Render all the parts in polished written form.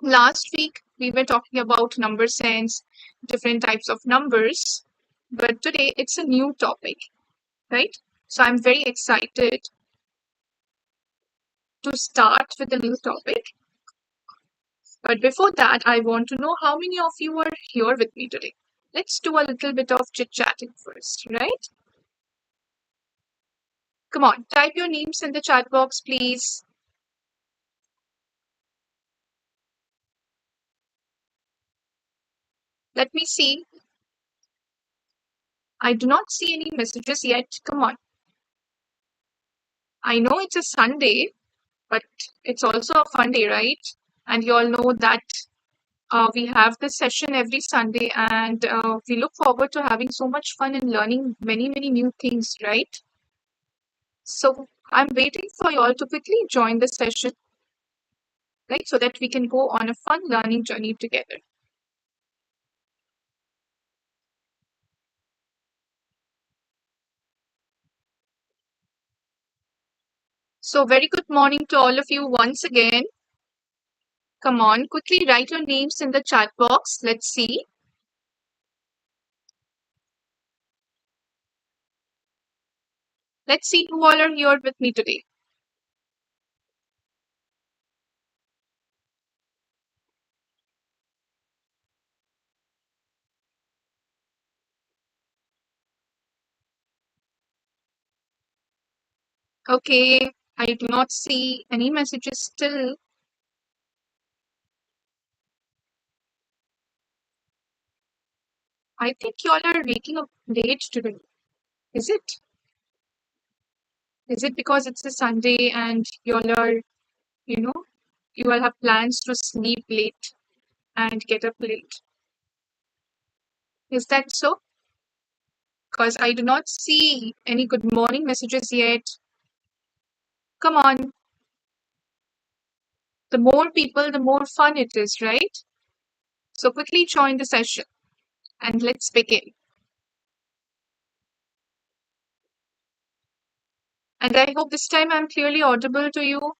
Last week, we were talking about number sense, different types of numbers, but today it's a new topic, right? So I'm very excited to start with a new topic. But before that, I want to know how many of you are here with me today. Let's do a little bit of chit-chatting first, right? Come on, type your names in the chat box, please. Let me see. I do not see any messages yet. Come on. I know it's a Sunday, but it's also a fun day, right? And you all know that we have this session every Sunday, and we look forward to having so much fun and learning many, many new things, right? So I'm waiting for you all to quickly join the session, right? So that we can go on a fun learning journey together. So very good morning to all of you once again. Come on, quickly write your names in the chat box. Let's see. Let's see who all are here with me today. Okay, I do not see any messages still. I think you all are waking up late today. Is it? Is it because it's a Sunday and you all are, you know, you all have plans to sleep late and get up late? Is that so? Because I do not see any good morning messages yet. Come on. The more people, the more fun it is, right? So quickly join the session and let's begin. And I hope this time I'm clearly audible to you.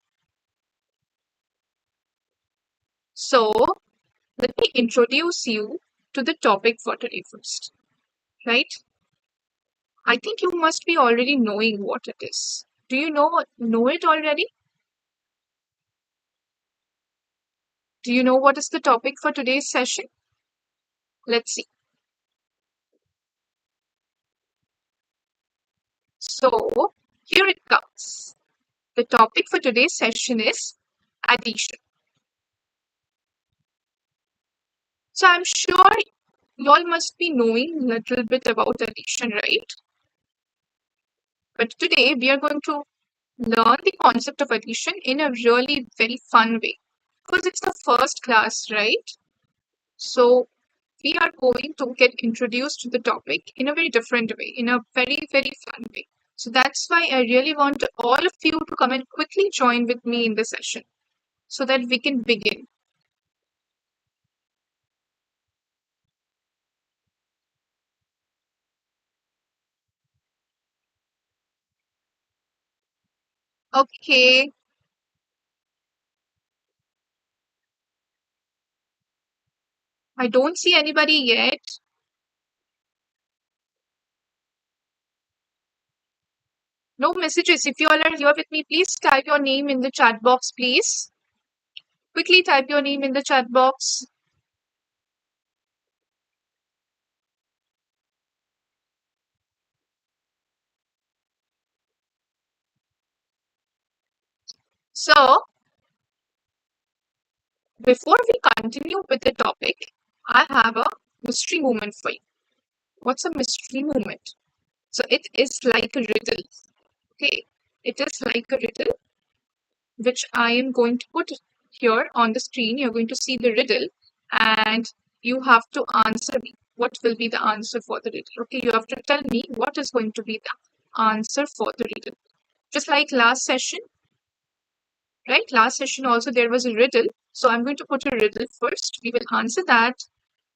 So let me introduce you to the topic for today first, right? I think you must be already knowing what it is. Do you know it already? Do you know what is the topic for today's session? Let's see. So here it comes. The topic for today's session is addition. So I'm sure you all must be knowing a little bit about addition, right? But today we are going to learn the concept of addition in a really very fun way because it's the first class, right? So we are going to get introduced to the topic in a very different way, in a very, very fun way. So that's why I really want all of you to come and quickly join with me in the session so that we can begin. Okay, I don't see anybody yet. No messages. If you all are here with me, please type your name in the chat box, please. Quickly type your name in the chat box. So, before we continue with the topic, I have a mystery moment for you. What's a mystery moment? So, it is like a riddle. Okay, it is like a riddle which I am going to put here on the screen. You're going to see the riddle and you have to answer me. What will be the answer for the riddle? Okay, you have to tell me what is going to be the answer for the riddle. Just like last session, right? Last session also there was a riddle. So I'm going to put a riddle first. We will answer that,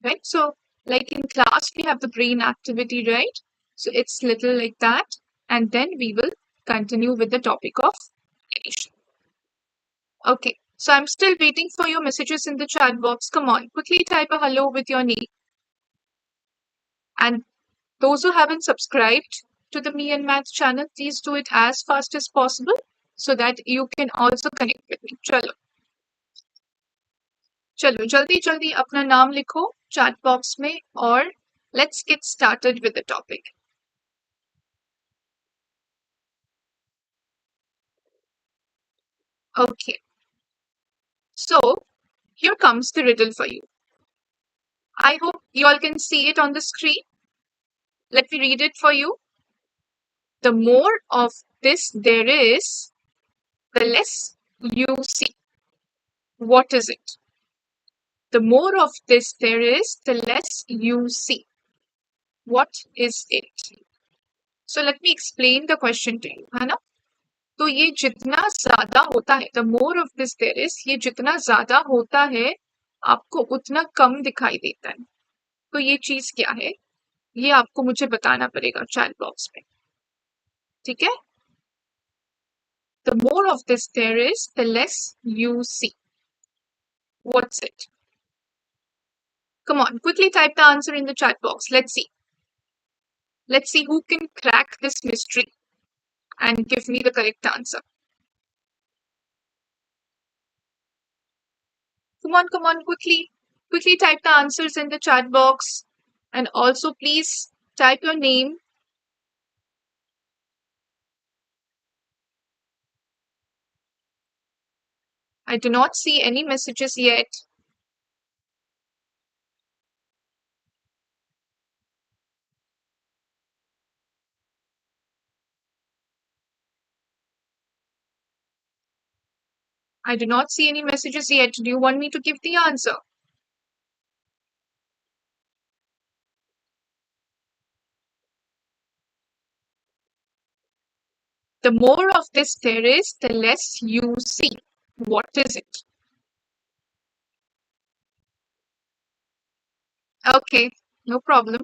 right? So like in class, we have the brain activity, right? So it's little like that. And then we will continue with the topic of addition. Okay, So I'm still waiting for your messages in the chat box. Come on, quickly type a hello with your name. And those who haven't subscribed to the Me and Math channel, please do it as fast as possible so that you can also connect with me. चलो चलो जल्दी जल्दी अपना नाम लिखो chat box में और let's get started with the topic. Okay. So here comes the riddle for you. I hope you all can see it on the screen. Let me read it for you. The more of this there is, the less you see. What is it? The more of this there is, the less you see. What is it? So let me explain the question to you, है ना? तो ये जितना ज्यादा होता है, the more of this there is, ये जितना ज्यादा होता है, आपको उतना कम दिखाई देता है. तो ये चीज क्या है? ये आपको मुझे बताना पड़ेगा चैट बॉक्स में. ठीक है? The more of this there is, the less you see. What's it? Come on, quickly type the answer in the chat box. Let's see. Let's see who can crack this mystery and give me the correct answer. Come on, quickly. Quickly type the answers in the chat box. And also, please type your name. I do not see any messages yet. I do not see any messages yet. Do you want me to give the answer? The more of this there is, the less you see. What is it? Okay, no problem.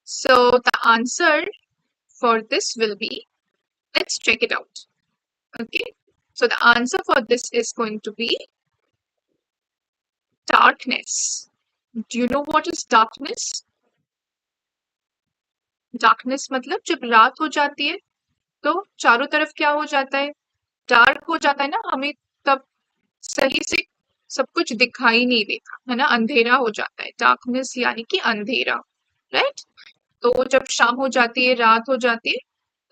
So the answer for this will be, let's check it out. Okay, so the answer for this is going to be darkness. Do you know what is darkness? Darkness मतलब जब रात हो जाती है तो चारों तरफ क्या हो जाता है? डार्क हो जाता है ना, हमें तब सही से सब कुछ दिखाई नहीं देता है ना, अंधेरा हो जाता है. डार्कनेस यानी कि अंधेरा, राइट? तो जब शाम हो जाती है, रात हो जाती है,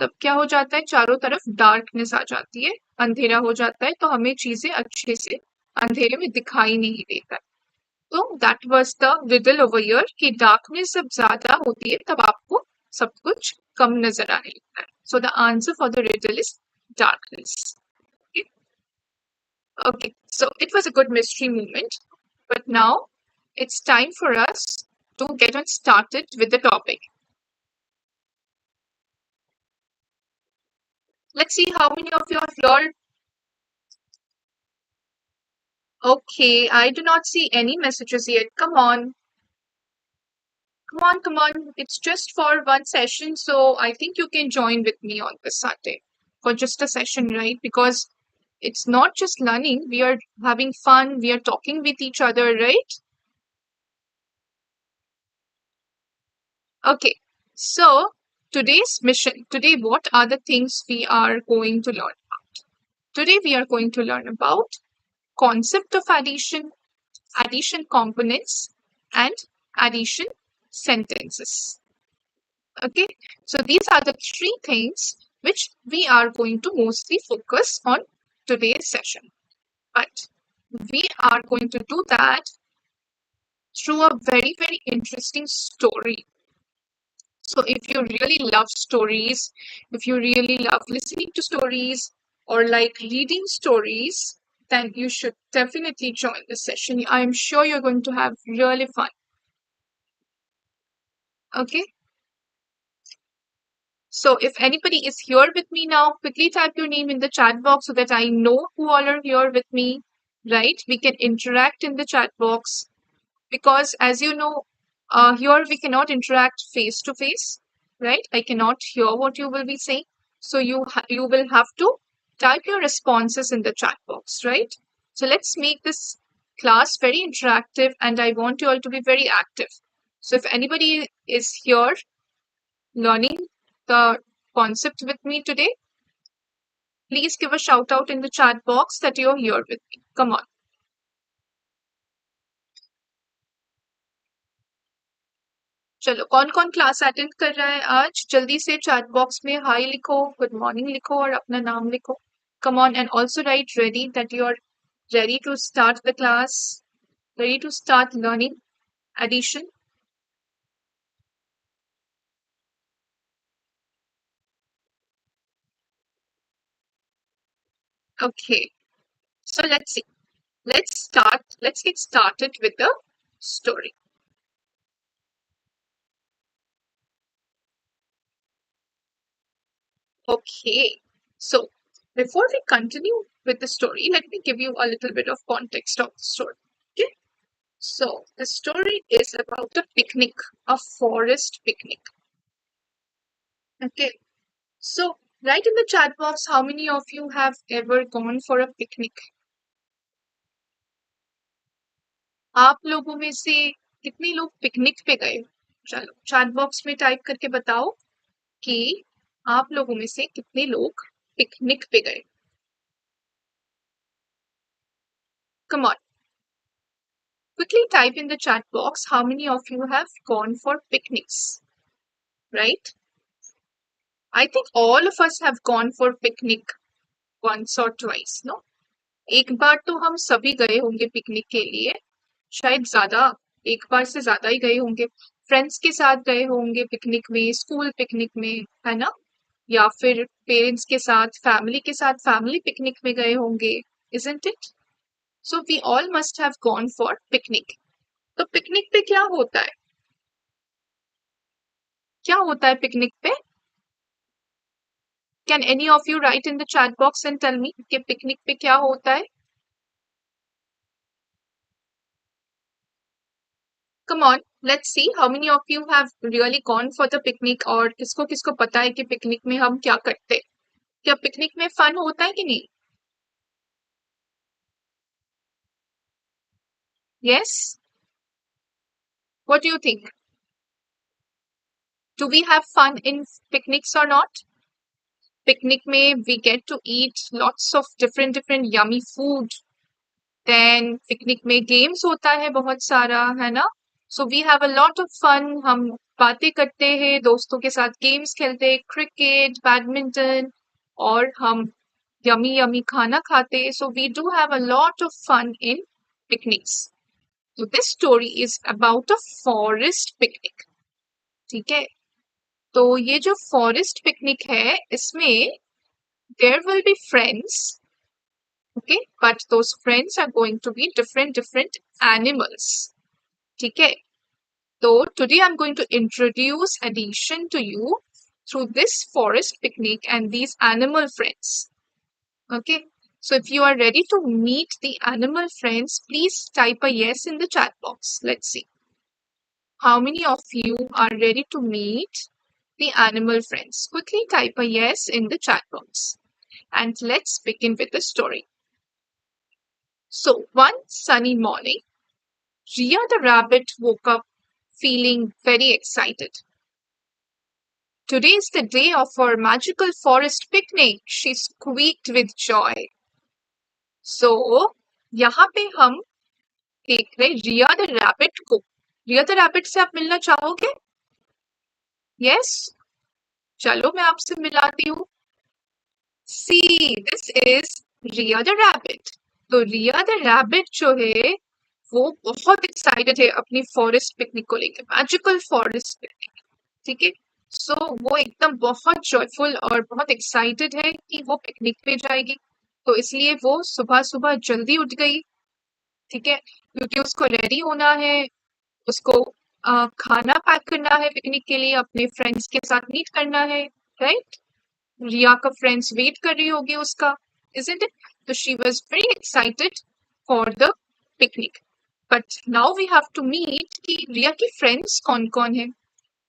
तब क्या हो जाता है? चारों तरफ डार्कनेस आ जाती है, अंधेरा हो जाता है, तो हमें चीजें अच्छे से अंधेरे में दिखाई नहीं देता. तो that was the riddle over here कि डार्कनेस जब ज्यादा होती है तब आपको सब कुछ कम नजर आने लगता है. So the answer for the riddle is darkness. Okay, so it was a good mystery moment, but now it's time for us to get on started with the topic. Let's see how many of you are here. Okay, I do not see any messages yet. Come on. Come on, come on. It's just for one session, so I think you can join with me on this Saturday for just a session, right? Because it's not just learning, we are having fun, we are talking with each other, right? Okay, so today's mission, today what are the things we are going to learn about? Today we are going to learn about concept of addition, addition components, and addition sentences. Okay, so these are the three things which we are going to mostly focus on today's session. But we are going to do that through a very, very interesting story. So if you really love stories, if you really love listening to stories or like reading stories, then you should definitely join the session. I am sure you're going to have really fun. Okay. So if anybody is here with me now, quickly type your name in the chat box so that I know who all are here with me, right? We can interact in the chat box because as you know, here we cannot interact face to face, right? I cannot hear what you will be saying. So you will have to type your responses in the chat box, right? So let's make this class very interactive, and I want you all to be very active. So if anybody is here learning the concept with me today, please give a shout out in the chat box that you're here with me. Come on. चलो कौन कौन class attend कर रहा है आज? जल्दी से chat box में हाय लिखो, गुड मॉर्निंग लिखो और अपना नाम लिखो. Come on, and also write ready, that you're ready to start the class, ready to start learning addition. Okay, so let's see. Let's get started with the story. Okay, so before we continue with the story, let me give you a little bit of context of the story. Okay, so the story is about a picnic, a forest picnic. Okay, so write in the chat box how many of you have ever gone for a picnic. आप लोगों में से कितने लोग picnic पे गए? चलो chat box में टाइप करके बताओ कि आप लोगों में से कितने लोग पिकनिक पे गए. Come on, quickly type in the chat box how many of you have gone for picnics, right? I think all of us have gone for picnic once or twice, no? एक बार तो हम सभी गए होंगे picnic के लिए, शायद ज्यादा, एक बार से ज्यादा ही गए होंगे. फ्रेंड्स के साथ गए होंगे पिकनिक में, स्कूल पिकनिक में, है ना? या फिर पेरेंट्स के साथ, फैमिली पिकनिक में गए होंगे, isn't it? So we all must have gone for picnic. तो पिकनिक पे क्या होता है? क्या होता है पिकनिक पे? Can any of you write in the chat box and tell me कि पिकनिक पे क्या होता है? Come on, let's see how many of you have really gone for the picnic, और किसको किसको पता है कि पिकनिक में हम क्या करते हैं? क्या पिकनिक में फन होता है कि नहीं? Yes? What do you think? Do we have fun in picnics or not? Picnic में we get to eat lots of different yummy food. Then picnic में गेम्स होता है बहुत सारा, है ना? So we have a lot of fun. हम बातें करते हैं, दोस्तों के साथ गेम्स खेलते हैं, क्रिकेट, बैडमिंटन, और हम yummy खाना खाते हैं. So we do have a lot of fun in picnics. So this story is about a forest picnic. ठीक है, तो ये जो फॉरेस्ट पिकनिक है इसमें there will be friends, okay, but those friends are going to be different animals. ठीक है, so today I'm going to introduce addition to you through this forest picnic and these animal friends. Okay, so if you are ready to meet the animal friends, please type a yes in the chat box. Let's see how many of you are ready to meet the animal friends. Quickly type a yes in the chat box. And let's begin with the story. So one sunny morning, Ria the rabbit woke up feeling very excited. Today is the day of our magical forest picnic, she squeaked with joy. So यहाँ पे हम देख रहे रिया the rabbit को. रिया the rabbit से आप मिलना चाहोगे? यस, चलो मैं आपसे मिलाती हूँ. See, this is Riya the rabbit. तो रिया द रैबिट जो है वो बहुत एक्साइटेड है अपनी फॉरेस्ट पिकनिक को लेकर, मैजिकल फॉरेस्ट पिकनिक. ठीक है, सो वो एकदम बहुत जॉयफुल और बहुत एक्साइटेड है कि वो पिकनिक पे जाएगी. तो इसलिए वो सुबह सुबह जल्दी उठ गई. ठीक है, क्योंकि उसको रेडी होना है, उसको खाना पैक करना है पिकनिक के लिए, अपने फ्रेंड्स के साथ मीट करना है, राइट? रिया का फ्रेंड्स वेट कर रही होगी उसका, isn't it? So she was very excited for the picnic. But now we have to meet कि रिया की फ्रेंड्स कौन कौन है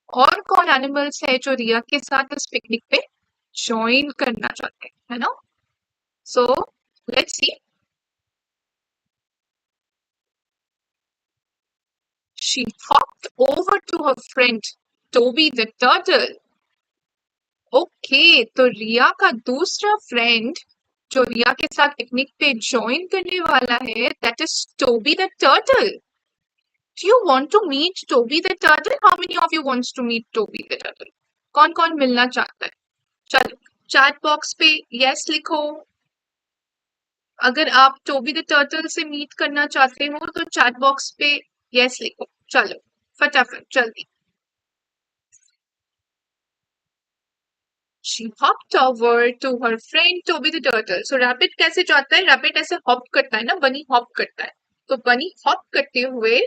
और कौन एनिमल्स है जो रिया के साथ इस पिकनिक पे ज्वाइन करना चाहते हैं, है ना? सो let's C She hopped over to her friend Toby the turtle. Okay, तो रिया का दूसरा फ्रेंड जो रिया के साथ पिकनिक पे ज्वाइन करने वाला है, that is Toby the turtle. Do you want to meet Toby the turtle? How many of you wants to meet Toby the turtle? कौन कौन मिलना चाहता है? चलो चैट बॉक्स पे यस लिखो. अगर आप टोबी द टर्टल से मीट करना चाहते हो तो चैट बॉक्स पे यस लिखो. चलो फटाफट जल्दी. She hopped over to her friend Toby the turtle. So rabbit कैसे जाता है? Rabbit ऐसे hop करता है ना, बनी hop करता है. तो बनी hop करते हुए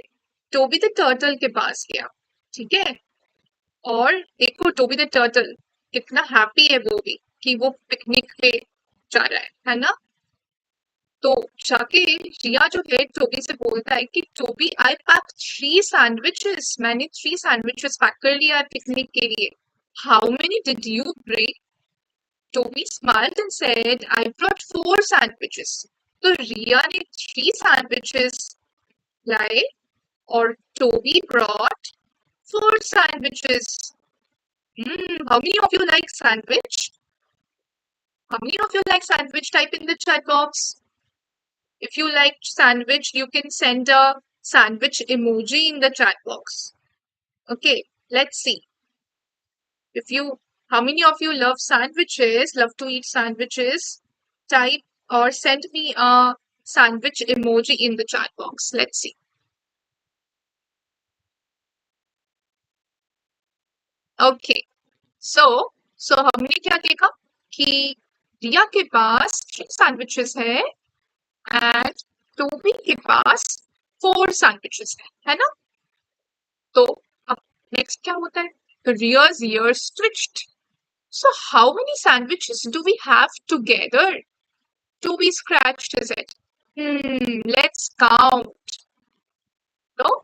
टोबी द टर्टल के पास गया. ठीक है. और देखो टोबी द टर्टल कितना हैप्पी है वो भी कि वो पिकनिक पे जा रहा है ना. तो जाके रिया जो है टोबी से बोलता है कि टोबी आई पैक 3 सैंडविचेस. मैंने 3 सैंडविचेस पैक कर लिया पिकनिक के लिए. How many did you bring? Toby smiled and said I brought 4 sandwiches. तो रिया ने 3 सैंडविचेस लाए और Toby brought 4 sandwiches. How many of you like sandwich? How many of you like sandwich? Type in the chat box. If you like sandwich, you can send a sandwich emoji in the chat box. Okay, let's see. How many of you love sandwiches, love to eat sandwiches? Type or send me a sandwich emoji in the chat box. Let's see. Okay, so हमने क्या देखा कि रिया के पास 3 sandwiches है and Tobey के पास 4 sandwiches है ना. तो अब नेक्स्ट क्या होता है? Ria's ears twitched. So how many sandwiches do we have together? Toby scratched his head. Let's count. तो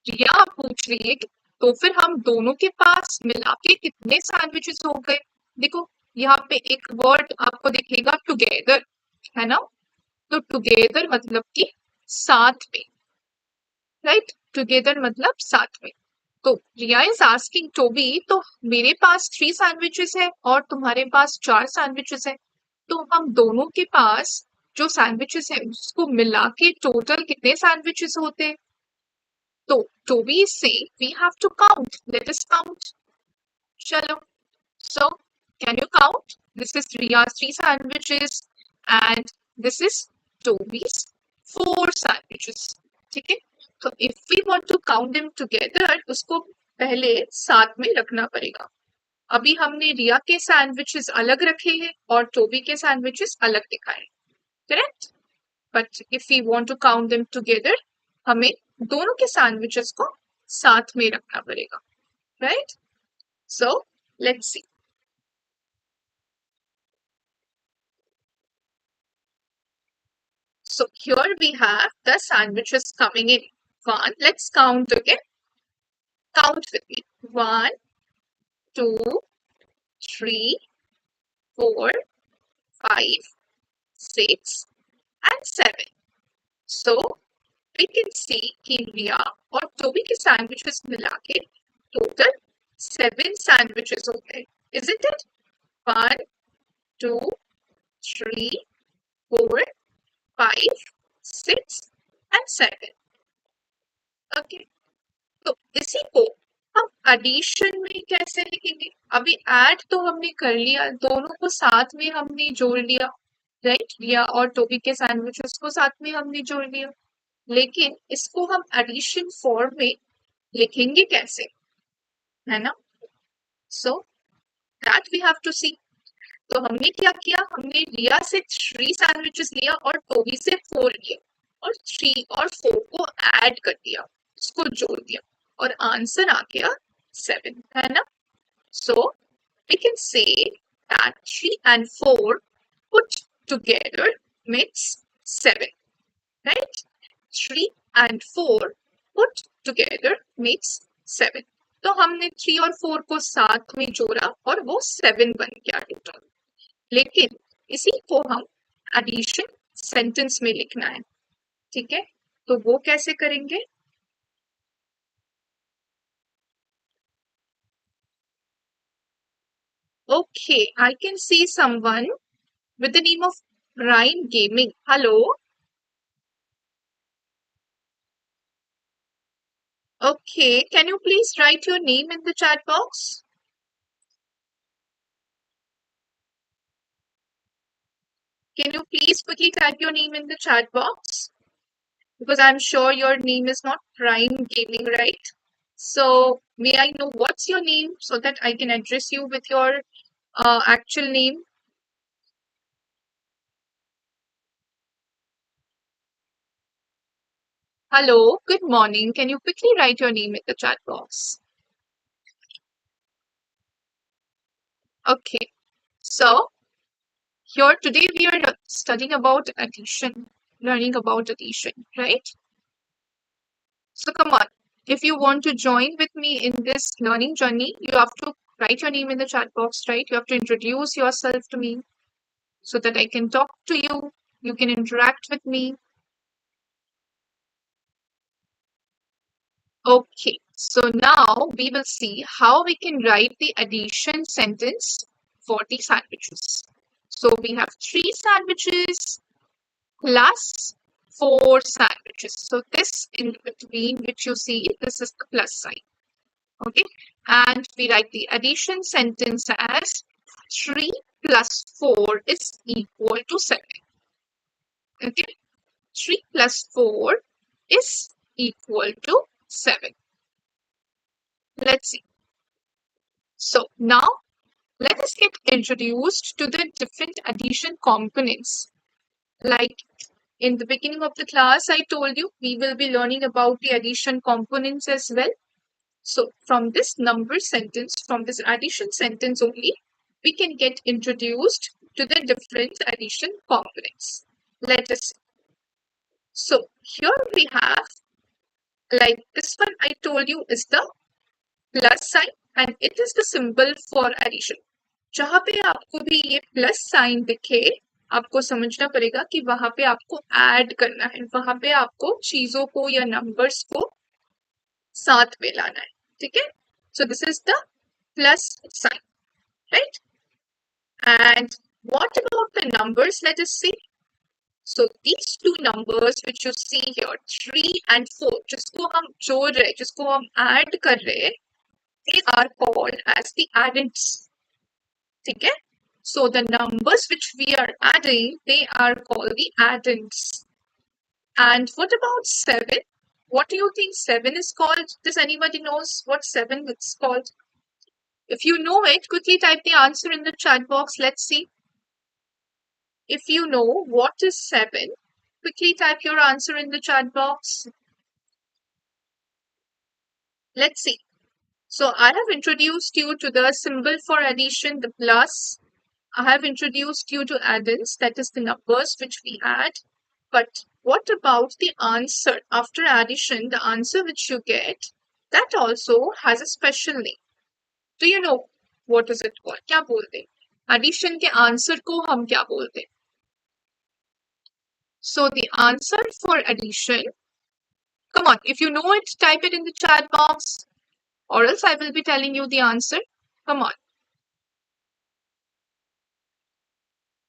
रिया पूछ रही है कि तो फिर हम दोनों के पास मिला के कितने सैंडविचेस हो गए? देखो यहाँ पे एक वर्ड आपको दिखेगा टुगेदर, है ना. तो टुगेदर मतलब कि साथ में, राइट. टुगेदर मतलब साथ में. तो रिया इज आस्किंग टोबी, तो मेरे पास 3 सैंडविचेस है और तुम्हारे पास 4 सैंडविचेस है. तो हम दोनों के पास जो सैंडविचेस है उसको मिला के टोटल कितने सैंडविचेस होते हैं? तो Toby is saying we have to count. Let us count. चलो. So can you count? This is Riya's 3 sandwiches and this is Toby's 4 sandwiches. ठीक है. तो if we want to count them together, उसको पहले साथ में रखना पड़ेगा. अभी हमने रिया के सैंडविचेस अलग रखे हैं और टोबी के सैंडविचेस अलग दिखाए, correct. But if we want to count them together, हमें दोनों के सैंडविचेस को साथ में रखना पड़ेगा, right. So let's see. So here we have the sandwiches coming in. One, let's count again. Count with me. 1, 2, 3, 4, 5, 6, and 7. So we can see कि रिया और टोबी के sandwiches मिला के total 7 sandwiches हो गए, isn't it? 1, 2, 3, 4, 5, 6, and 7. Okay. तो इसी को हम एडिशन में कैसे लिखेंगे? अभी ऐड तो हमने कर लिया, दोनों को साथ में हमने जोड़ लिया, राइट. रिया और टोबी के सैंडविचेस को साथ में हमने जोड़ लिया, लेकिन इसको हम एडिशन फॉर्म में लिखेंगे कैसे, है ना. So that we have to see. तो हमने क्या किया? हमने रिया से 3 सैंडविचेस लिया और टोबी से 4 लिया और 3 और 4 को ऐड कर दिया, उसको जोड़ दिया और आंसर आ गया 7, है ना. So we can say that 3 and 4 put together makes 7, right. 3 and 4 put together makes 7. तो हमने 3 और 4 को साथ में जोड़ा और वो 7 बन गया टोटल. लेकिन इसी को हम एडिशन सेंटेंस में लिखना है, ठीक है. तो वो कैसे करेंगे? Okay, I can see someone with the name of Prime Gaming. Hello. Okay, can you please write your name in the chat box? Can you please quickly type your name in the chat box? Because I'm sure your name is not Prime Gaming, right? So, may I know what's your name so that I can address you with your actual name? Hello, good morning. Can you quickly write your name in the chat box? Okay, so here today we are studying about addition, learning about addition, right? So come on, if you want to join with me in this learning journey, you have to write your name in the chat box, right? You have to introduce yourself to me so that I can talk to you. You can interact with me. Okay, so now we will see how we can write the addition sentence for the sandwiches. So we have 3 sandwiches plus 4 sandwiches. So this in between which you see, this is the plus sign. Okay, and we write the addition sentence as 3 plus 4 is equal to 7. Okay, 3 plus 4 is equal to 7. Let's see. So now let us get introduced to the different addition components. Like in the beginning of the class, I told you we will be learning about the addition components as well. So from this number sentence, from this addition sentence only, we can get introduced to the different addition components. Let us see. So here we have, like this one I told you is the plus sign and it is the symbol for addition. जहाँ पे आपको भी ये plus sign दिखे, आपको समझना पड़ेगा कि वहां पे आपको ऐड करना है, वहां पे आपको चीजों को या नंबर्स को साथ में लाना है. ठीक है? So this is the plus sign, right? And what about the numbers? Let us see. So these two numbers which you see here, 3 and 4, जिसको हम जोड़ रहे, जिसको हम ऐड कर रहे, they are called as the addends. ठीक है? So the numbers which we are adding, they are called the addends. And what about 7? What do you think 7 is called? Does anybody knows what 7 is called? If you know it, quickly type the answer in the chat box. Let's see. If you know what is 7, quickly type your answer in the chat box. Let's see. So I have introduced you to the symbol for addition, the plus. I have introduced you to addends, that is the numbers which we add. But what about the answer? After addition, the answer which you get, that also has a special name. Do you know what is it called? क्या बोलते? Addition के answer को हम क्या बोलते? So the answer for addition, come on, if you know it, type it in the chat box, or else I will be telling you the answer. Come on.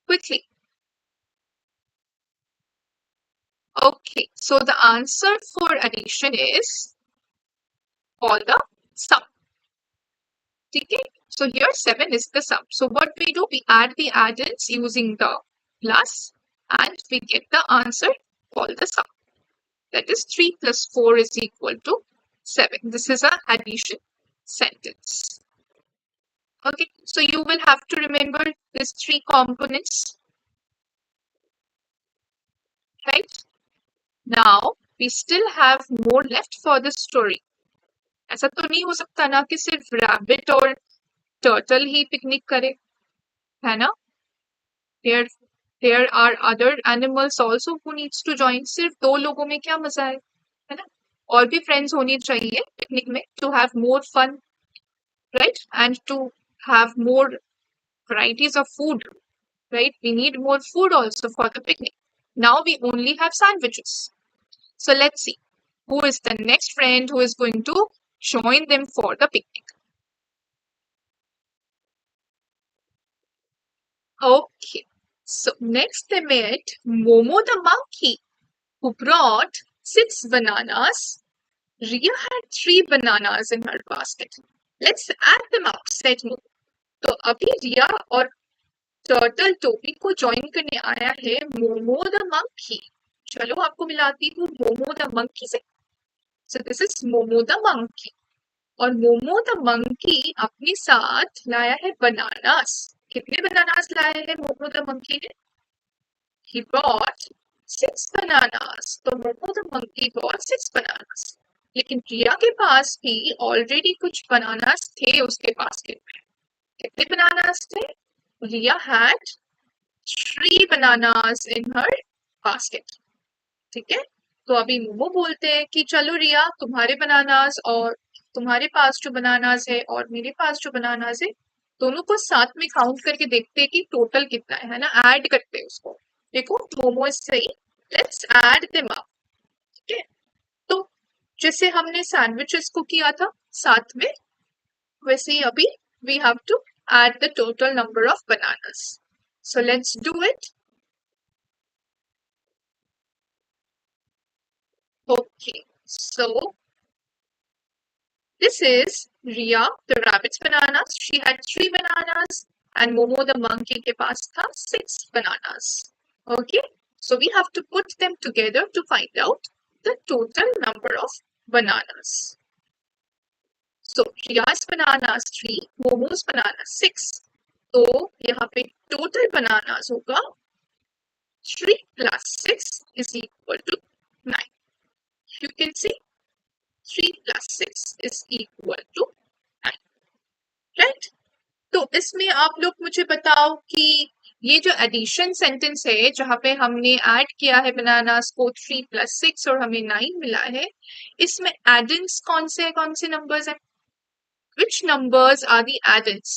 Quickly. Okay, so the answer for addition is all the sum. Okay, so here 7 is the sum. So what we do, we add the addends using the plus and we get the answer called the sum. That is 3 plus 4 is equal to 7. This is an addition sentence. Okay, so you will have to remember these 3 components, right? Now we still have more left for the story. ऐसा तो नहीं हो सकता ना कि सिर्फ rabbit और turtle ही picnic करे, है ना? There are other animals also who needs to join. सिर्फ 2 लोगों में क्या मजा है ना? और भी friends होनी चाहिए पिकनिक में to have more fun, right? And to have more varieties of food, right? We need more food also for the picnic. Now we only have sandwiches. So let's see who is the next friend who is going to join them for the picnic. Okay. So next they met Momo the monkey, who brought 6 bananas. Ria had 3 bananas in her basket. Let's add them up, said Momo. तो अभी रिया और turtle टोपी को join करने आया है momo the monkey. चलो आपको मिलाती हूँ मोमो द मंकी से. So this is momo the monkey. और मोमो द मंकी अपने साथ लाया है बनानास. कितने बनानास लाए हैं मोमो द मंकी ने? He bought 6 bananas. तो momo the monkey bought 6 bananas. लेकिन रिया के पास भी ऑलरेडी कुछ बनानास थे उसके बास्केट में. कितने बनानास थे? रिया had 3 bananas in her basket. ठीक है. तो अभी मोमो बोलते हैं कि चलो रिया, तुम्हारे बनानास और तुम्हारे पास जो बनानास है और मेरे पास जो बनानास है, दोनों को साथ में काउंट करके देखते हैं कि टोटल कितना है ना. ऐड करते हैं उसको. देखो मोमो इज सही. Let's add them up. ठीक है. तो जैसे हमने सैंडविचेस को किया था साथ में, वैसे ही अभी we have to add the total number of bananas. So let's do it. Okay, so this is Ria, the rabbit's bananas. She had 3 bananas, and Momo the monkey के पास था 6 bananas. Okay, so we have to put them together to find out the total number of bananas. So Ria's bananas 3, Momo's bananas 6. तो यहाँ पे total bananas होगा 3 plus 6 is equal to 9. You can see 3 plus 6 is equal to 9. Right? तो इसमें आप लोग मुझे बताओ कि ये जो एडिशन सेंटेंस है जहां पे हमने ऐड किया है बनानास को 3 plus 6 और हमें 9 मिला है, इसमें एडेंस कौन से नंबर्स हैं? Which numbers are the addends?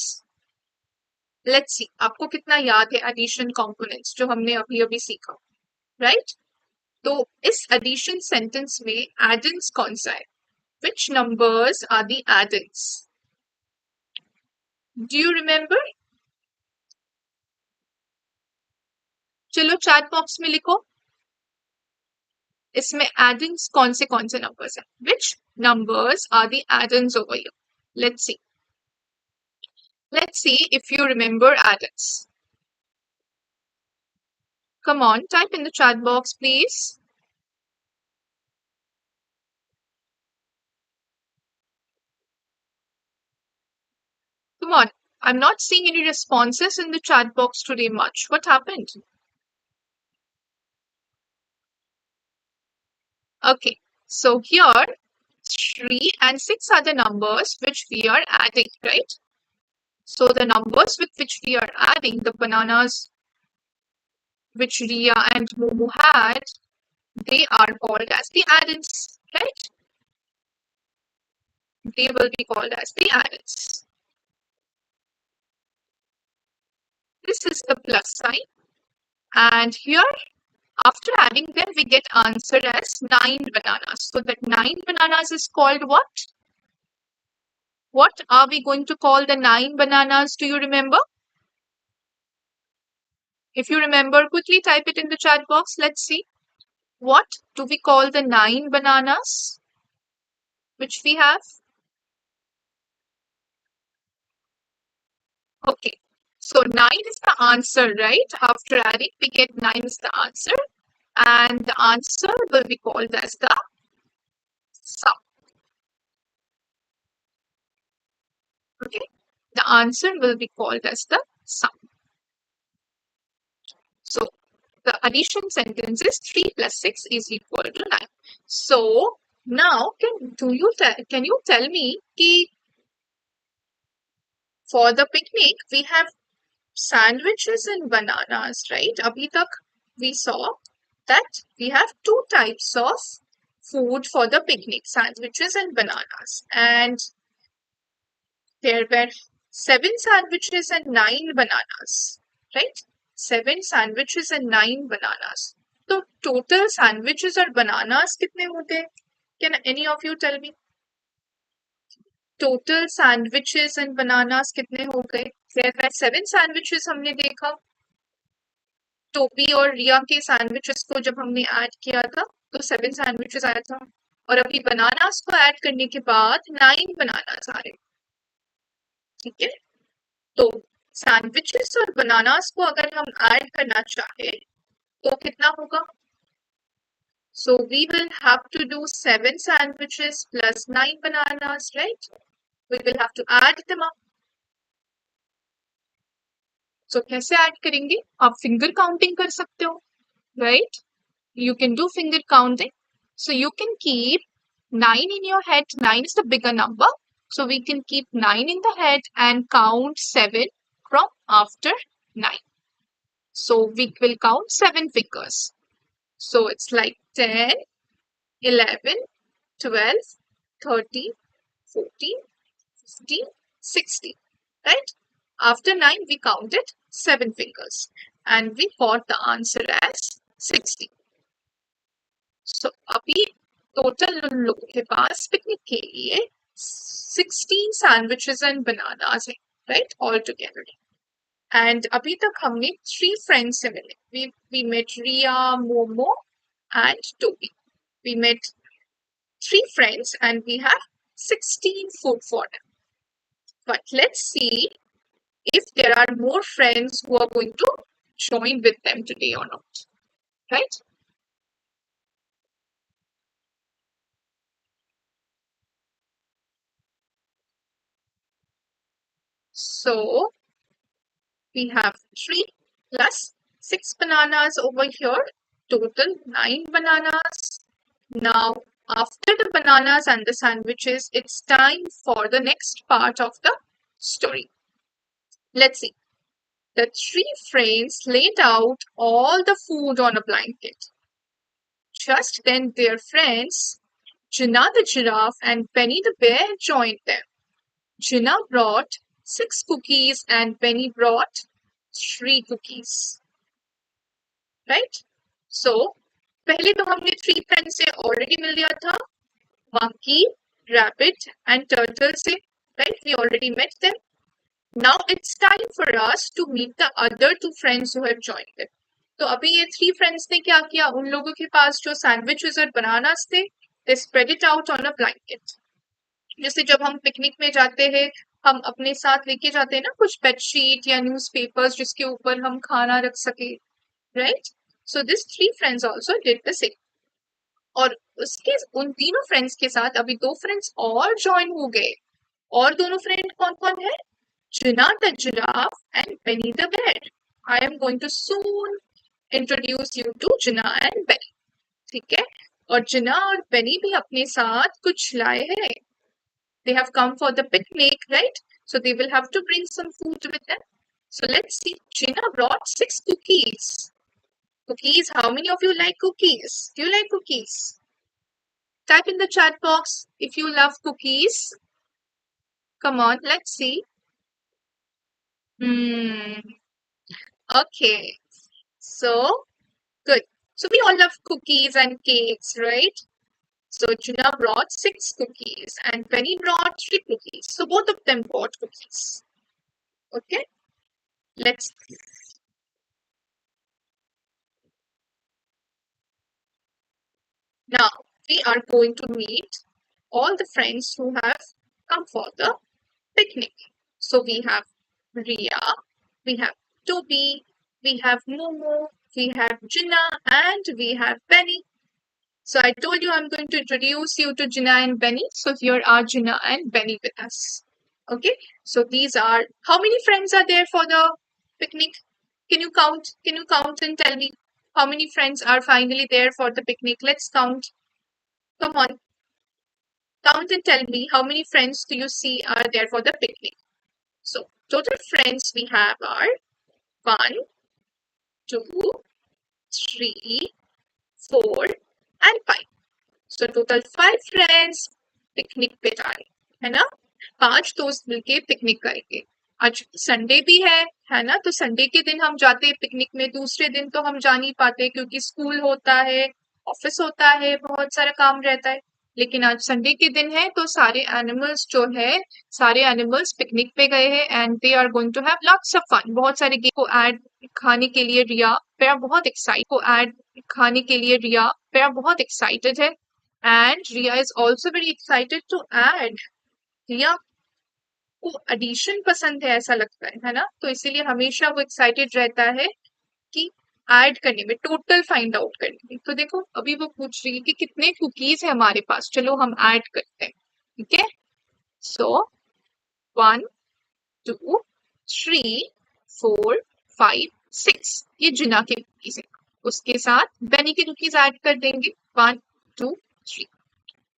Let's see, आपको कितना याद है एडिशन कंपोनेंट्स जो हमने अभी अभी सीखा, राइट? तो इस एडिशन सेंटेंस में एडेंस कौन सा है? Which numbers are the addends? Do you remember? चलो चैट बॉक्स में लिखो. इसमें एडेंस कौन से नंबर्स हैं? Which numbers are the addends over here? Let's see if you remember addends. Come on, type in the chat box please. Come on, I'm not seeing any responses in the chat box today much. What happened? Okay, so here 3 and 6 are the numbers which we are adding, right? So the numbers with which we are adding, the bananas which Ria and Momo had, they are called as the addends, right? They will be called as the addends. This is the plus sign. And here, after adding them, we get answer as 9 bananas. So that 9 bananas is called what? What are we going to call the 9 bananas? Do you remember? If you remember, quickly type it in the chat box. Let's see. What do we call the 9 bananas which we have? Okay, so 9 is the answer, right? After adding, we get 9 is the answer. And the answer will be called as the sum. Okay, the answer will be called as the sum. So the addition sentence is 3 plus 6 is equal to 9. So now can you tell me कि for the picnic we have sandwiches and bananas, right? Abhi tak we saw that we have 2 types of food for the picnic, sandwiches and bananas. And there were 7 sandwiches and 9 bananas, right? 7 sandwiches and 9 bananas. So total sandwiches or bananas कितने होते हैं? Can any of you tell me? Total sandwiches and bananas कितने हो गए? There were 7 sandwiches हमने देखा टोपी और रिया के सैंडविचेस को जब हमने ऐड किया था तो 7 सैंडविचेस आया था, और अभी बनानास को ऐड करने के बाद 9 बनानास आ रहे। ठीक है, तो सैंडविचेस और बनानास को अगर हम ऐड करना चाहे तो कितना होगा? So we will have to do 7 sandwiches plus 9 bananas, right? We will have to add them up. So कैसे ऐड करेंगे? आप फिंगर काउंटिंग कर सकते हो, right? You can do finger counting. So you can keep 9 in your head. 9 is the bigger number. So we can keep 9 in the head and count 7 from after 9. So we will count 7 fingers. So it's like 10, 11, 12, 13, 14, 15, 16, right? After 9, we counted 7 fingers and we got the answer as 60. So, अभी total उन लोगों के पास picnic के लिए 16 sandwiches and bananas है, right? All together. And अभी तक हमने 3 friends से मिले. We met Ria, Momo, and Toby. We met 3 friends and we have 16 food for them. But let's see if there are more friends who are going to join with them today or not, right? So we have 3 plus 6 bananas over here, total 9 bananas. Now, after the bananas and the sandwiches, it's time for the next part of the story. Let's see. The 3 friends laid out all the food on a blanket. Just then their friends, Jinnah the giraffe and Benny the bear, joined them. Jinnah brought 6 cookies and Benny brought 3 cookies. Right? So, पहले तो हमने 3 friends से already मिल लिया था. Monkey, rabbit and turtle से, right? We already met them. Now it's time for us to meet the other 2 friends who have joined them. तो अभी ये 3 friends ने क्या किया? उन लोगों के पास जो sandwiches और bananas थे, they spread it out on a blanket. जैसे जब हम पिकनिक में जाते हैं, हम अपने साथ लेके जाते हैं ना कुछ बेडशीट या न्यूज़पेपर्स जिसके ऊपर हम खाना रख सके, right? So these 3 friends also did the same. और उसके उन तीनों फ्रेंड्स के साथ अभी 2 फ्रेंड्स और ज्वाइन हो गए. और दोनों फ्रेंड कौन कौन है? Jinnah the giraffe and Benny the bear. I am going to soon introduce you to Jinnah and Benny. ठीक है? और Jinnah और Benny भी अपने साथ कुछ लाए हैं. They have come for the picnic, right? So they will have to bring some food with them. So let's see. Jinnah brought 6 cookies. Cookies, how many of you like cookies? Do you like cookies? Type in the chat box if you love cookies. Come on, let's see. Okay. So, good. So we all love cookies and cakes, right? So Jinnah brought 6 cookies and Penny brought 3 cookies. So both of them bought cookies. Okay. Let's. Now we are going to meet all the friends who have come for the picnic. So we have Ria, we have Toby, we have Momo, we have Jinnah, and we have Benny. So I told you I'm going to introduce you to Jinnah and Benny. So here are Jinnah and Benny with us. Okay. So these are, how many friends are there for the picnic? Can you count? Can you count and tell me how many friends are finally there for the picnic? Let's count. Come on. Count and tell me how many friends do you see are there for the picnic? So total friends we have are 1, 2, 3, 4 and 5. So total 5 friends picnic पे जा रहे है ना. 5 दोस्त मिलके picnic करेंगे. आज Sunday भी है ना. तो संडे के दिन हम जाते हैं पिकनिक में. दूसरे दिन तो हम जा नहीं पाते क्योंकि स्कूल होता है, ऑफिस होता है, बहुत सारा काम रहता है. लेकिन आज संडे के दिन है तो सारे एनिमल्स पिकनिक पे गए हैं and they are going to have lots of fun. बहुत सारे गेम को ऐड खाने के लिए रिया बहुत एक्साइटेड है and Riya is also very excited to add. Riya को एडिशन पसंद है ऐसा लगता है ना, तो इसीलिए हमेशा वो एक्साइटेड रहता है कि ऐड करने में, टोटल फाइंड आउट करने में। तो देखो अभी वो पूछ रही है कि कितने कुकीज है हमारे पास, चलो हम ऐड करते हैं। ठीक है, सो 1 2 3 4 5 6 ये जिना के कुकीज है। उसके साथ बेनी के कुकीज ऐड कर देंगे 1 2 3।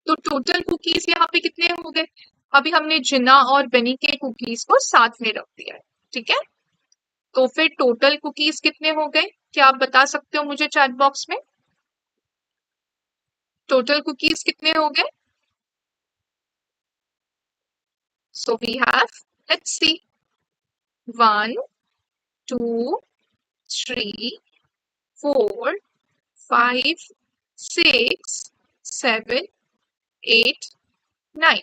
तो टोटल कुकीज यहाँ पे कितने हो गए? अभी हमने जिना और बेनी के कुकीज को साथ में रख दिया है। ठीक है, तो फिर टोटल कुकीज कितने हो गए? क्या आप बता सकते हो मुझे चैट बॉक्स में? टोटल कुकीज कितने हो गए? So we have, let's see, 1 2 3 4 5 6 7 8 9।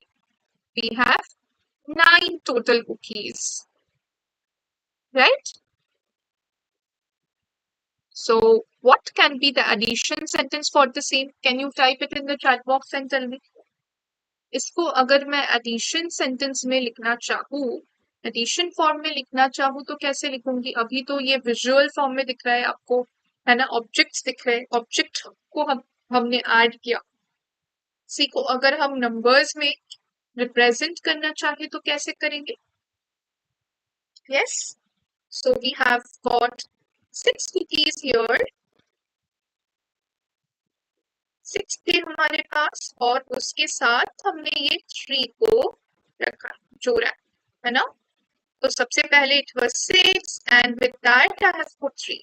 We have 9 total cookies, right? So what can be the addition sentence for the same? Can you type it in the chat box and tell me? इसको अगर मैं addition sentence में लिखना चाहूँ, addition form में लिखना चाहूँ तो कैसे लिखूंगी? अभी तो ये विजुअल फॉर्म में दिख रहा है आपको, है ना, ऑब्जेक्ट्स दिख रहे हैं, ऑब्जेक्ट को हमने ऐड किया। सी को अगर हम नंबर्स में रिप्रेजेंट करना चाहे तो कैसे करेंगे? Yes, so we have got 6 cookies here, 6 थे हमारे पास और उसके साथ हमने ये 3 को रखा, जोड़ा, है ना। तो सबसे पहले it was 6 and with that I have put 3।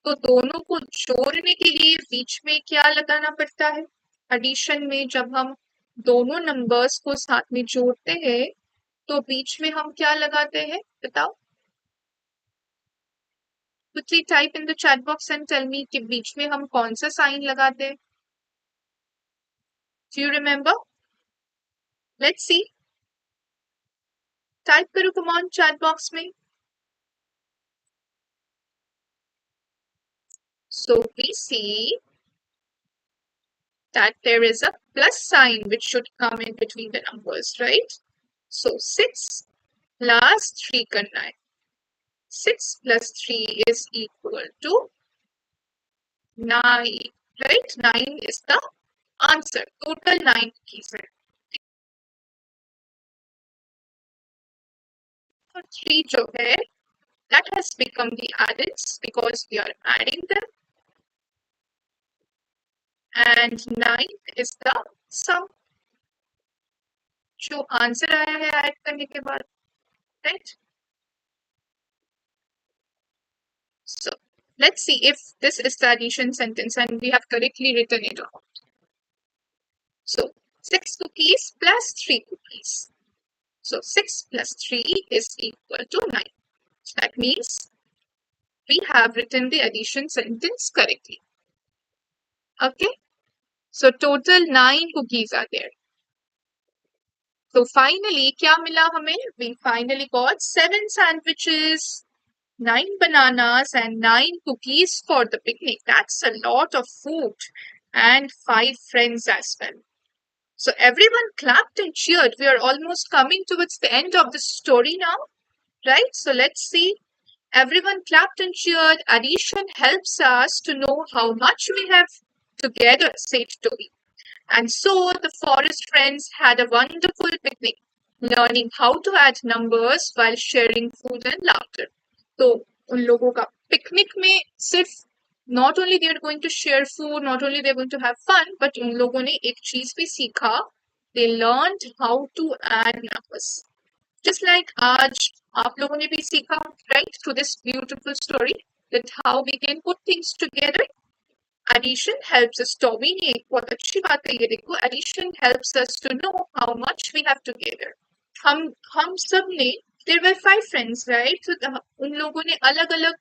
तो दोनों को जोड़ने के लिए बीच में क्या लगाना पड़ता है? एडिशन में जब हम दोनों नंबर्स को साथ में जोड़ते हैं तो बीच में हम क्या लगाते हैं, बताओ? quickly type in the chat box and tell me कि बीच में हम कौन सा साइन लगाते हैं? Do you remember? Let's see. Type करो कम ऑन चैट बॉक्स में। So we see that there is a plus sign which should come in between the numbers, right? So 6 plus 3 करना है। 6 plus 3 is equal to 9, right? 9 is the answer. Total 9 keys है। तो 3 जो है that has become the addends because we are adding them, and 9 is the sum जो answer आया है add करने के बाद, right? So let's see if this is the addition sentence and we have correctly written it out. So 6 cookies plus 3 cookies. So 6 plus 3 is equal to 9. So that means we have written the addition sentence correctly. Okay. So total 9 cookies are there. So finally क्या मिला हमें? We finally got 7 sandwiches, 9 bananas and 9 cookies for the picnic. That's a lot of food, and 5 friends as well. So everyone clapped and cheered. We are almost coming towards the end of the story now, right? So let's see. Everyone clapped and cheered. Addition helps us to know how much we have together, said Toby. And so the forest friends had a wonderful picnic, learning how to add numbers while sharing food and laughter. तो उन लोगों का picnic में सिर्फ not only they are going to share food, not only they are going to have fun, but उन लोगों ने एक चीज भी सीखा. They learned how to add numbers. Just like आज आप लोगों ने भी सीखा, right, through this beautiful story, that how we can put things together. Addition helps us. Tommy ने बहुत अच्छी बात है ये देखो, addition helps us to know how much we have together. हम सब ने, there were 5 friends, right? So उन लोगों ने अलग अलग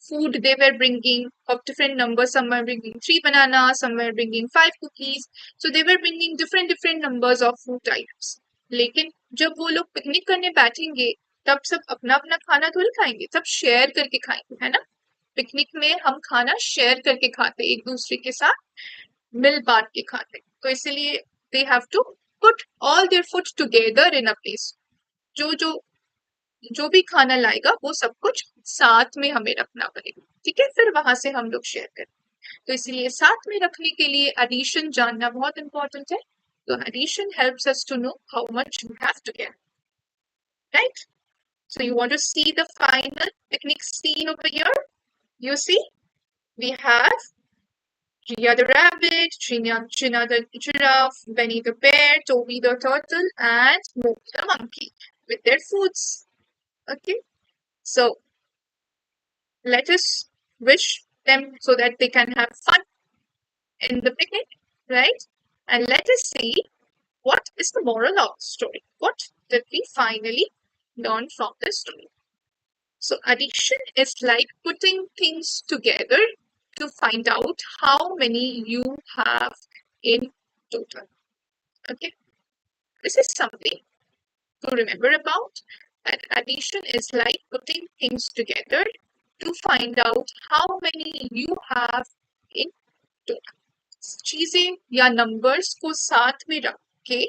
food they were bringing of different numbers. Some were bringing 3 bananas, some were bringing 5 cookies. So they were bringing different numbers of food items. लेकिन जब वो लोग पिकनिक करने बैठेंगे तब सब अपना अपना खाना थोड़ी खाएंगे, सब शेयर करके खाएंगे, है ना। पिकनिक में हम खाना शेयर करके खाते, एक दूसरे के साथ मिल बांट के खाते। तो इसलिए they have to put all their food together in a place. जो जो जो भी खाना लाएगा वो सब कुछ साथ में हमें रखना पड़ेगा, ठीक है, फिर वहां से हम लोग शेयर करें। तो इसलिए साथ में रखने के लिए एडिशन जानना बहुत इंपॉर्टेंट है। तो addition helps us to know how much you have to get, right. So you want to see the final picnic scene over here? You see, we have Ria the rabbit, Gina the giraffe, Benny the bear, Toby the turtle, and Smokey the monkey with their foods. Okay, so let us wish them so that they can have fun in the picnic, right? And let us see what is the moral of the story. What did we finally learn from this story? So addition is like putting things together to find out how many you have in total. Okay, this is something to remember about. That addition is like putting things together to find out how many you have in total. चीजें या numbers को साथ में रख के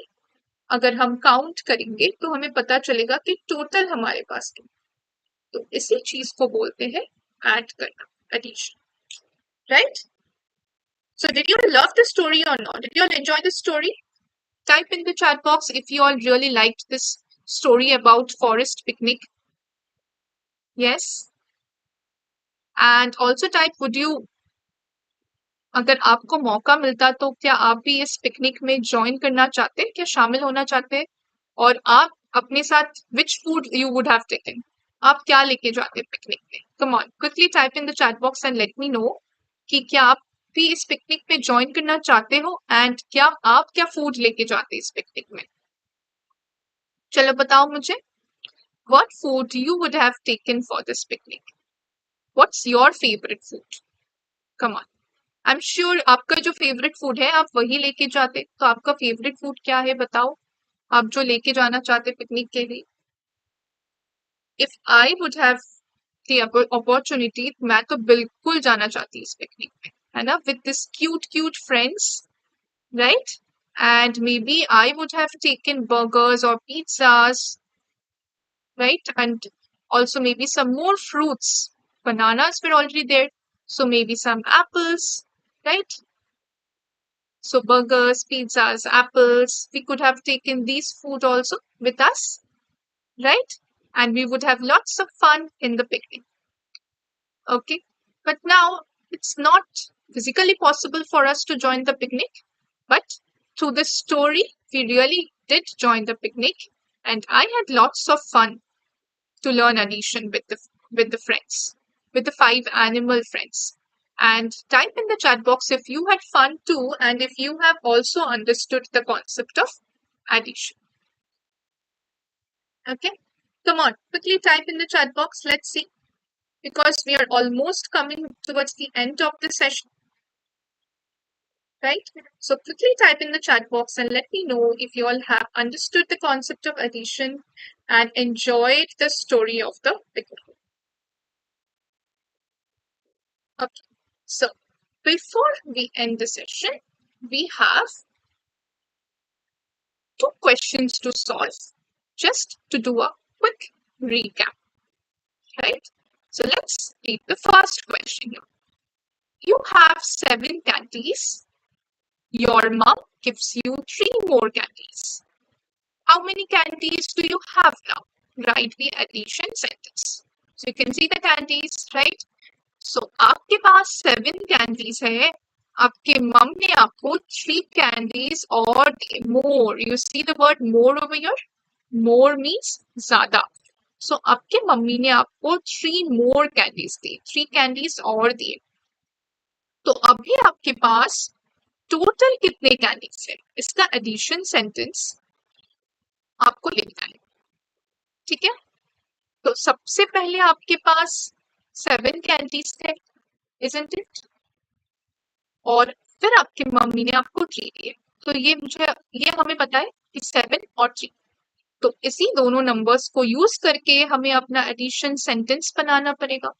अगर हम count करेंगे तो हमें पता चलेगा कि टोटल हमारे पास कितना। तो इसी चीज को बोलते हैं ऐड करना, addition, right. So did you love the story or not? Did you all enjoy the story? Type in the chat box if you all really liked this story about forest picnic. Yes. And also type, would you, अगर आपको मौका मिलता तो क्या आप भी इस picnic में ज्वाइन करना चाहते, क्या शामिल होना चाहते, और आप अपने साथ which food you would have taken, आप क्या लेके जाते पिकनिक में? Come on, quickly type in the chat box and let me know कि क्या आप भी इस पिकनिक में ज्वाइन करना चाहते हो एंड क्या आप क्या फूड लेके जाते इस पिकनिक में। चलो बताओ मुझे, what food you would have taken for this picnic? What's your favorite food? Come on, I am sure आपका जो फेवरेट फूड है आप वही लेके जाते। तो आपका फेवरेट फूड क्या है बताओ, आप जो लेके जाना चाहते पिकनिक के लिए। If I would have the opportunity, मैं तो बिल्कुल जाना चाहती इस पिकनिक में, है ना, with this cute cute friends, right. And maybe I would have taken burgers और pizzas, right, and also maybe some more fruits. Bananas were already there, so maybe some apples, right? So burgers, pizzas, apples, we could have taken these food also with us, right? And we would have lots of fun in the picnic. Okay, but now it's not physically possible for us to join the picnic, but through this story we really did join the picnic, and I had lots of fun to learn addition with the friends, with the 5 animal friends. And type in the chat box if you had fun too, and if you have also understood the concept of addition. Okay, come on, quickly type in the chat box. Let's see, because we are almost coming towards the end of the session, right? So quickly type in the chat box and let me know if you all have understood the concept of addition and enjoyed the story of the picnic. Okay, so before we end the session, we have 2 questions to solve, just to do a quick recap, right? So let's read the first question here. You have 7 candies. Your mom gives you 3 more candies. How many candies do you have now? Write the addition sentence. So you can see the candies, right? So आपके पास 7 candies है, आपके मम ने आपको 3 candies और more, you see the word more over here, more means ज्यादा। So आपके mummy ने आपको 3 मोर कैंडीज दी, 3 कैंडीज और दिए। तो अभी आपके पास टोटल कितने कैंडीज है, इसका एडिशन सेंटेंस आपको लिखना है, ठीक है। तो सबसे पहले आपके पास 7 candies थे, isn't it? और फिर आपकी मम्मी ने आपको 3 दिए, तो ये हमें पता है कि 7 और 3, तो इसी दोनों नंबर्स को यूज करके हमें अपना एडिशन सेंटेंस बनाना पड़ेगा।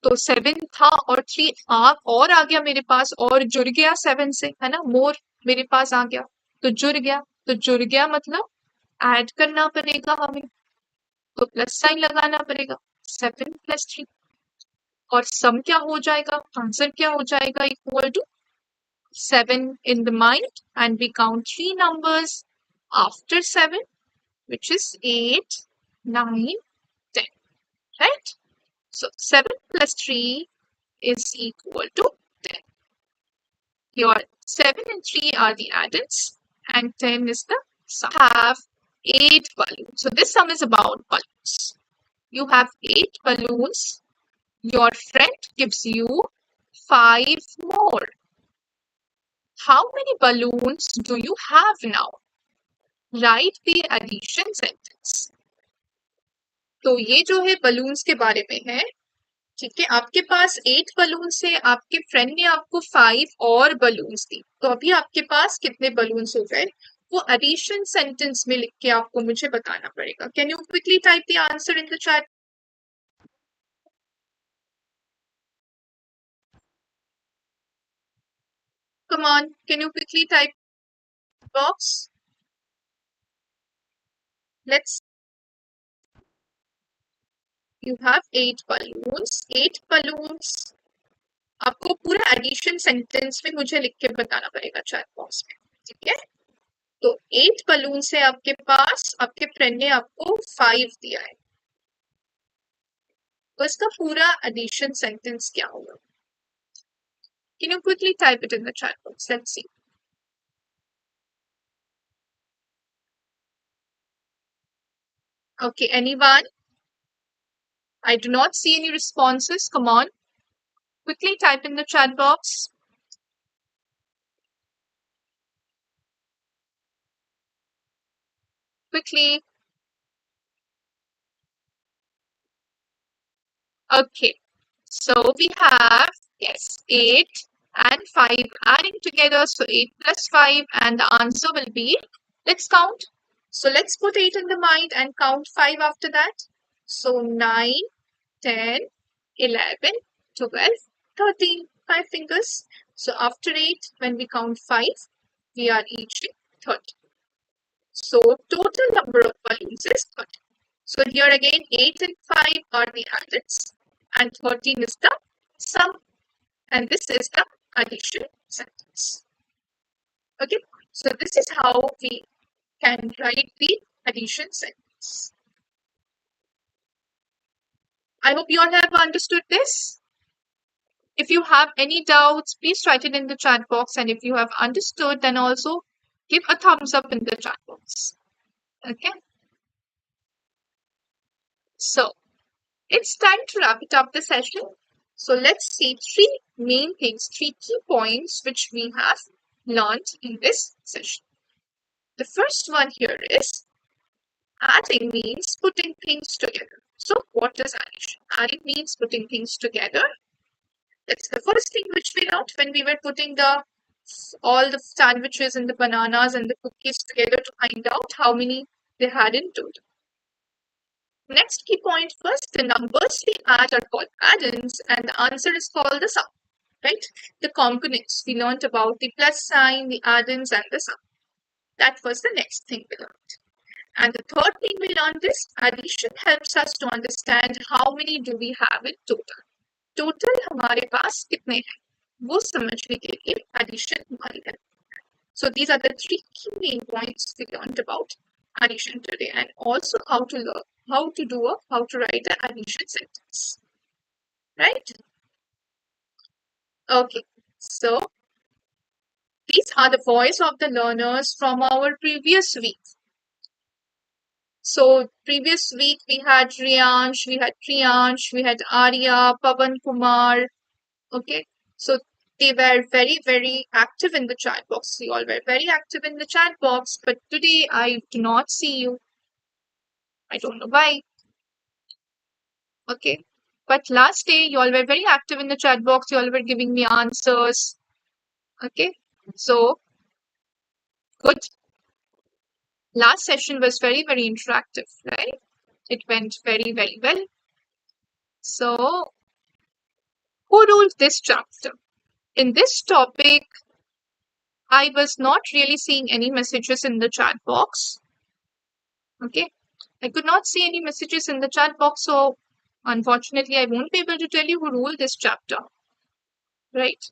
तो 7 था और 3 और आ गया मेरे पास, और जुड़ गया 7 से, है ना, मोर मेरे पास आ गया, तो जुड़ गया, तो जुड़ गया मतलब ऐड करना पड़ेगा हमें, तो प्लस साइन लगाना पड़ेगा, 7 + 3, और सम क्या हो जाएगा, आंसर क्या हो जाएगा, equal to 7 in the mind, and we count 3 numbers after 7, which is 8, 9, 10, right? So 7 plus 3 is equal to 10. Your 7 and 3 are the addends, and 10 is the sum. You have 8 balloons. So this sum is about balloons. You have 8 balloons. Your friend gives you 5 more. How many balloons do you have now? Write the addition sentence. तो ये जो है balloons के बारे में है, ठीक है। आपके पास 8 बलून्स है, आपके फ्रेंड ने आपको 5 और बलून्स दी, तो अभी आपके पास कितने बलून्स हो गए, वो एडिशन सेंटेंस में लिख के आपको मुझे बताना पड़ेगा। Can you quickly type the answer in the chat? Come on, can you quickly type box? Let's. You have 8 balloons. 8 balloons. आपको पूरा एडिशन सेंटेंस में मुझे लिख के बताना पड़ेगा चैट बॉक्स में, ठीक है। तो 8 बलून से आपके पास, आपके फ्रेंड ने आपको 5 दिया है, तो इसका पूरा एडिशन सेंटेंस क्या होगा? Can you quickly type it in the chat box? Let's see. Okay, anyone? I do not see any responses. Come on. Quickly type in the chat box. Quickly. Okay. So we have, yes, 8 and 5 adding together. So 8 plus 5, and the answer will be, let's count. So let's put 8 in the mind and count 5 after that. So 9, 10, 11, 12, 13, 5 fingers. So after 8, when we count 5, we are reaching 30. So total number of balloons is 30. So here again, 8 and 5 are the addends, and 13 is the sum, and this is the addition sentence. Okay, so this is how we can write the addition sentence. I hope you all have understood this. If you have any doubts, please write it in the chat box, and if you have understood, then also give a thumbs up in the chat box. Okay, so it's time to wrap it up the session. So let's see 3 main things, 3 key points which we have learned in this session. The first one here is adding means putting things together. So what is addition? Adding means putting things together. That's the first thing which we learned when we were putting all the sandwiches and the bananas and the cookies together to find out how many they had in total. Next key point first, the numbers we add are called addends, and the answer is called the sum, right? The components, we learned about the plus sign, the addends, and the sum. That was the next thing we learned. And the third thing we learned is addition helps us to understand how many do we have in total. Total हमारे पास कितने हैं वो समझने के लिए addition हमारी help करता है. So these are the 3 key main points we learned about addition today, and also how to write an addition sentence, right? Okay, so these are the voice of the learners from our previous week. So previous week we had Riyansh, we had Priyansh, we had Arya, Pavan Kumar. Okay, so they were very, very active in the chat box. You all were very active in the chat box, but today I do not see you. I don't know why. Okay, But last day, you all were very active in the chat box. You all were giving me answers. Okay. So, good. Last session was very, very interactive, right? It went very, very well. So, who ruled this chapter? In this topic, I was not really seeing any messages in the chat box. Okay. I could not see any messages in the chat box. So, unfortunately, I won't be able to tell you who ruled this chapter. Right.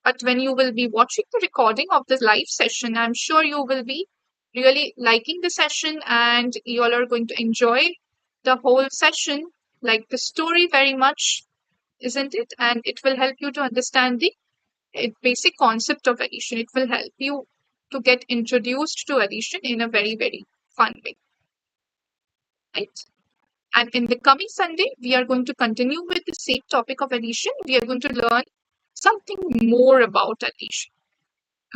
But when you will be watching the recording of the live session, I'm sure you will be really liking the session and you all are going to enjoy the whole session, like the story very much, isn't it? And it will help you to understand the basic concept of addition. It will help you to get introduced to addition in a very, very fun way. Right? And in the coming Sunday, we are going to continue with the same topic of addition. We are going to learn something more about addition.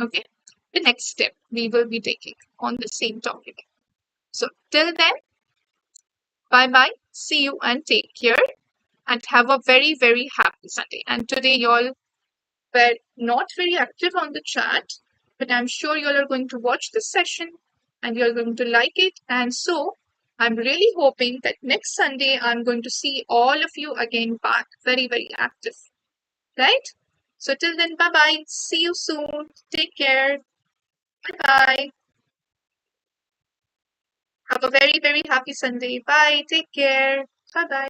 Okay, the next step we will be taking on the same topic. So till then, bye bye, see you and take care and have a very, very happy Sunday. And today y'all were not very active on the chat, but I'm sure y'all are going to watch this session and you're going to like it. And so I'm really hoping that next Sunday I'm going to see all of you again back very, very active, right? So till then, bye bye, see you soon, take care, bye bye. Have a very, very happy Sunday. Bye. Take care. Bye bye.